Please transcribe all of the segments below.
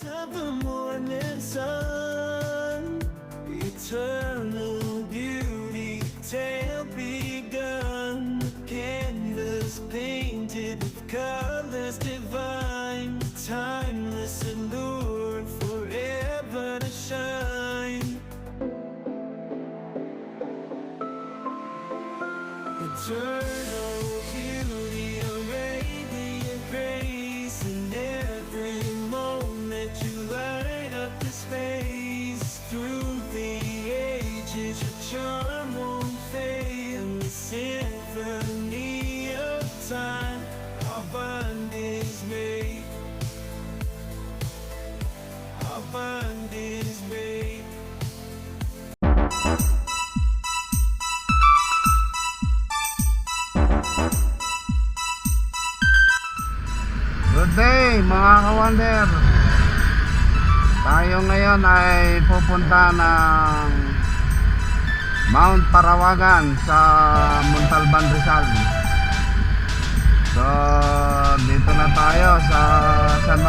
of the morning sun, eternal beauty, tale begun, canvas painted with colors divine, timeless allure, forever to shine. Eternal beauty, a radiant grace, in every moment you light up the space. Through the ages your charm won't fade, in the symphony of time our bond is made. Our bond is made. Good day mga ka-wonder. Tayo ngayon ay pupunta ng Mount Parawagan sa Montalban Rizal. So dito na tayo sa San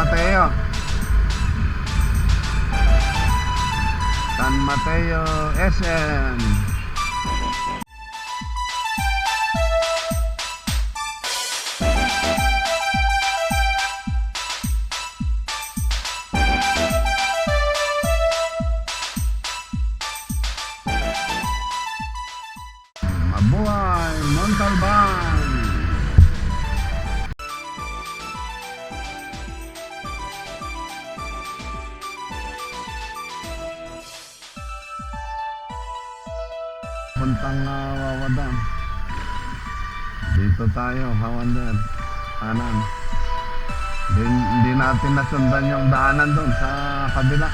Mateo SM. Mabuhay Montalban! Puntang Wawa Dam. Dito tayo, kawander. Kanan. Hindi natin nasundan yung daanan doon sa kabila.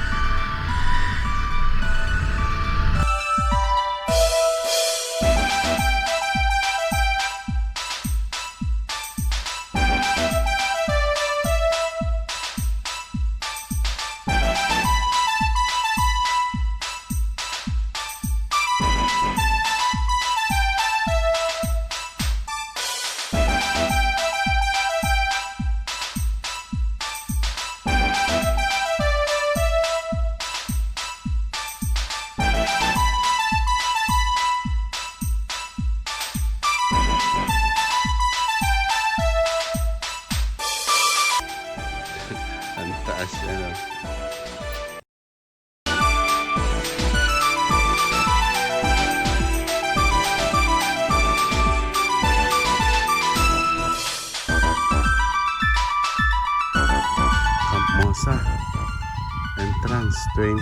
Ang taas ano. Camp Mosa. Entrance 20.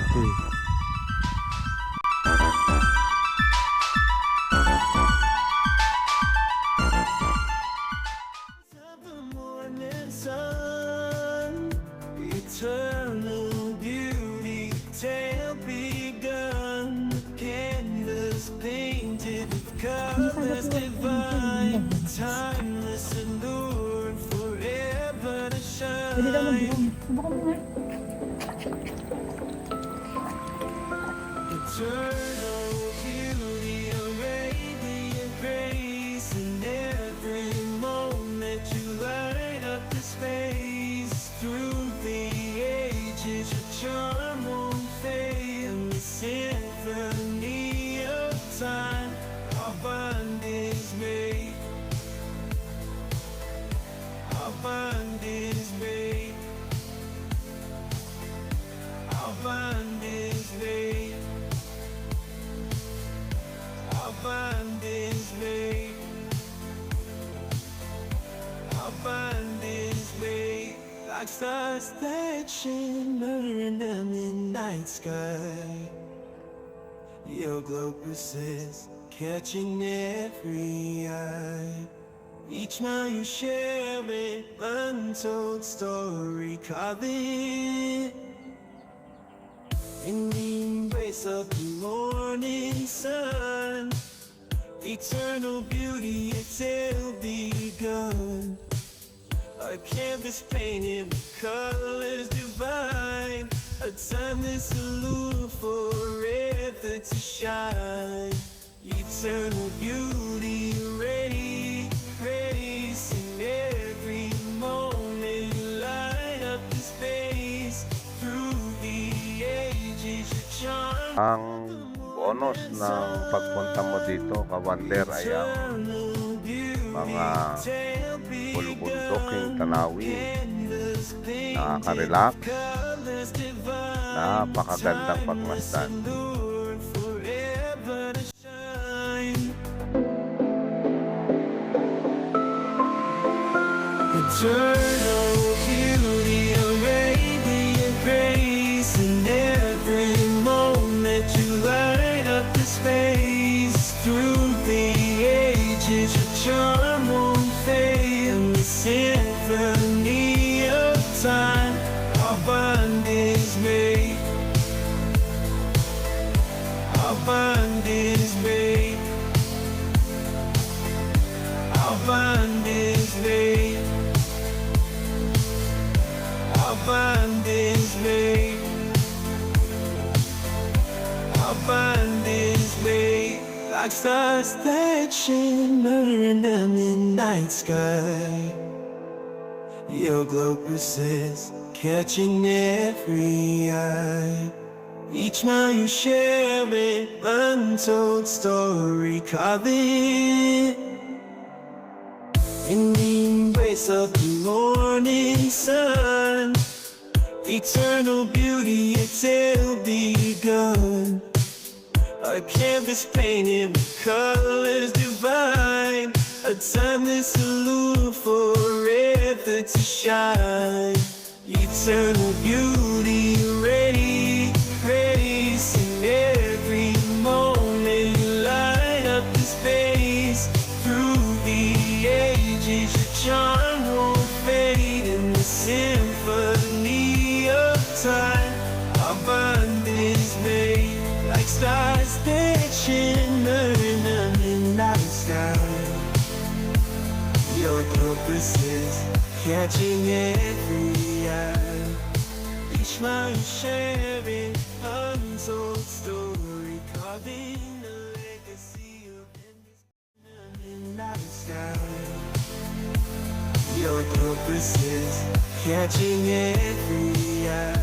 Of the morning sun, eternal beauty, tale begun, canvas painted with colors divine, timeless allure, forever to shine. Eternal beauty, a radiant grace, in every moment you light up the space. Through the ages your charm won't fade, in the symphony of time our bond is made. Our bond is made. Our bond is made. Our bond is made. Our bond is made. Like stars that shimmer in the midnight sky, your glow persists, catching every eye. Each mile you share it, untold story, carving in the embrace of the morning sun. Eternal beauty, it's still begun. A canvas painted with colors divine, a timeless allure, forever to shine. Eternal beauty, ready, grace in every moment, light up the space. Through Ang bonus ng pagpunta mo dito, kawander, ay ang mga bulbundoking tanawin, nakaka-relax, napakagandang pagmasdan. Eternal beauty, a radiant grace, in every moment you light up the space. Through the ages, your charm won't fade. In the symphony of time, our bond is made. Our bond is made. Our bond is made. Our bond is made. Our bond is made. Like stars that shimmer in the midnight sky, your glow persists, catching every eye. Each mile you share an untold story, carving in the embrace of the morning sun. Eternal beauty, it's still begun. A canvas painted with colors divine, a timeless allure forever to shine. Eternal beauty, ready, grace, in every moment you light up the space. Through the ages, your charm won't fade. In the symphony of time, our bond is made. Like stars that shimmer in the midnight sky, your glow persists, catching every eye. Each smile you share an untold story, carving a legacy of endless in the midnight sky. Your glow persists, catching every eye.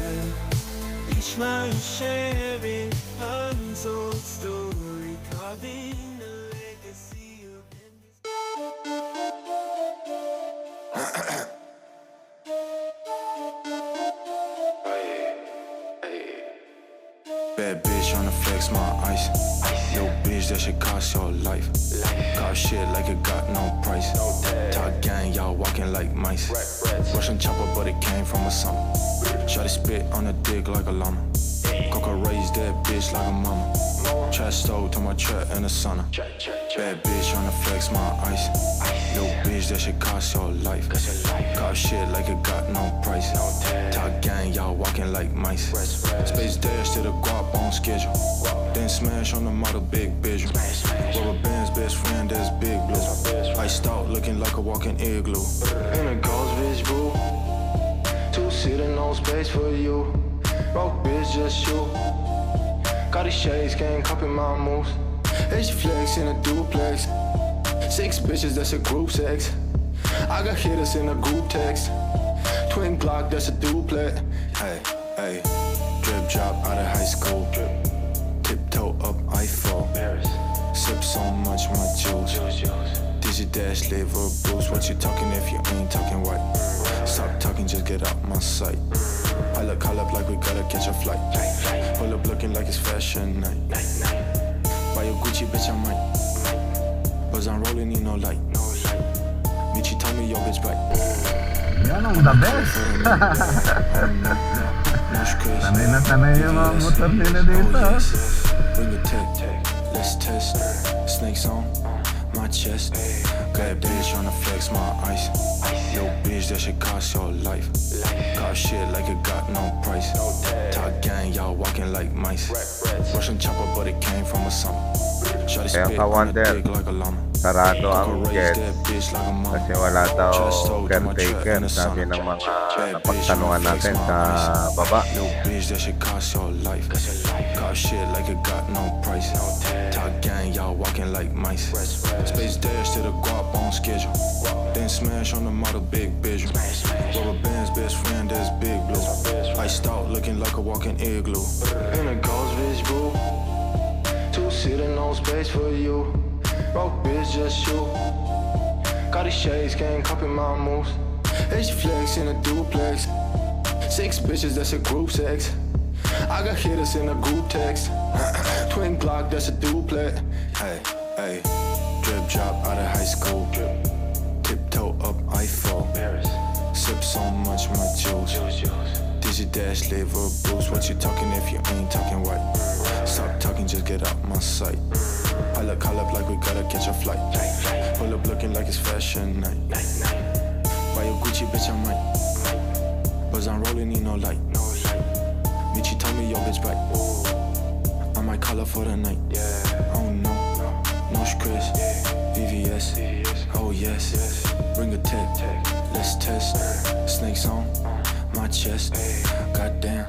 Each smile you share an untold story, carving a legacy of endless. Bad bitch tryna flex my ice. Yo bitch, that shit cost your life. Got shit like it got no price. Top gang, y'all walking like mice. Russian chopper, but it came from a summer. Try to spit on a dick like a llama. Coca raised that bitch like a mama. Trash stove to my trap in the sauna. Bad bitch tryna flex my ice. Yo bitch, that shit cost your life. Got shit like it got no price. Top gang, y'all walking like mice. Space dash to the guap on schedule. Then smash on the model big visual. Rubber band's best friend, that's big blue. Iced out looking like a walking igloo. In a ghost bitch boo. Two-seater, no space for you. Broke bitch, just you. Got these shades, can't copy my moves. H flex in a duplex. 6 bitches, that's a group sex. I got hitters in a group text. Twin Glock, that's a duplex. Hey, hey. Drip drop out of high school. Tiptoe up, I fall. Sip so much, my juice. Dizzy dash, liver boost. What you talking if you ain't talking white? Stop talking, just get out my sight. I look call up like we gotta catch a flight. Pull up looking like it's fashion night. Buy your Gucci, bitch, I might. Cause I'm rolling in no light. Michi told me your bitch black. Yan ang the best. Sanay na sanay yung mga motor nila dito. Bring your tech, let's test. Snakes on my chest. Bad bitch tryna flex my ice. Yo bitch, that shit cost your life. Got shit like it got no price. Top gang, y'all walking like mice. Russian chopper, but it came from a summer. Shawty spit on a dick like a llama. sarado ang Raise gate that bitch like a mom. kasi wala daw Just told you my trap caretaker, in the sabi sun. ng mga Bad bitch napagtanungan wanna flex natin my sa ice. baba. Little bitch, that shit cost your life. Got shit like it got no price. Top gang, y'all walking like mice. Space dash to the guap on schedule. Then smash on the model, big visual. Rubber bands, best friend, that's big blue. Iced out, looking like a walking igloo. In a ghost bitch, boo. Two-seater, no space for you. Broke bitch, just you. Got these shades, can't copy my moves. H flex in a duplex. 6 bitches, that's a group sex. I got hitters in a group text. Twin Glock, that's a duplex. Hey, hey. Drip drop out of high school. Tiptoe up, I fall. Sip so much, my juice. Digi dash, liver boost. What you talking if you ain't talking white? Stop talking, just get out my sight. I look call up like we gotta catch a flight. Pull up looking like it's fashion night. Buy your Gucci, bitch, I might. Buzz I'm rolling, need no light. Michi told me your bitch back. I might call her for the night. Oh no, no stress. VVS, oh yes. Bring a tech, let's test. Snakes on my chest. Goddamn.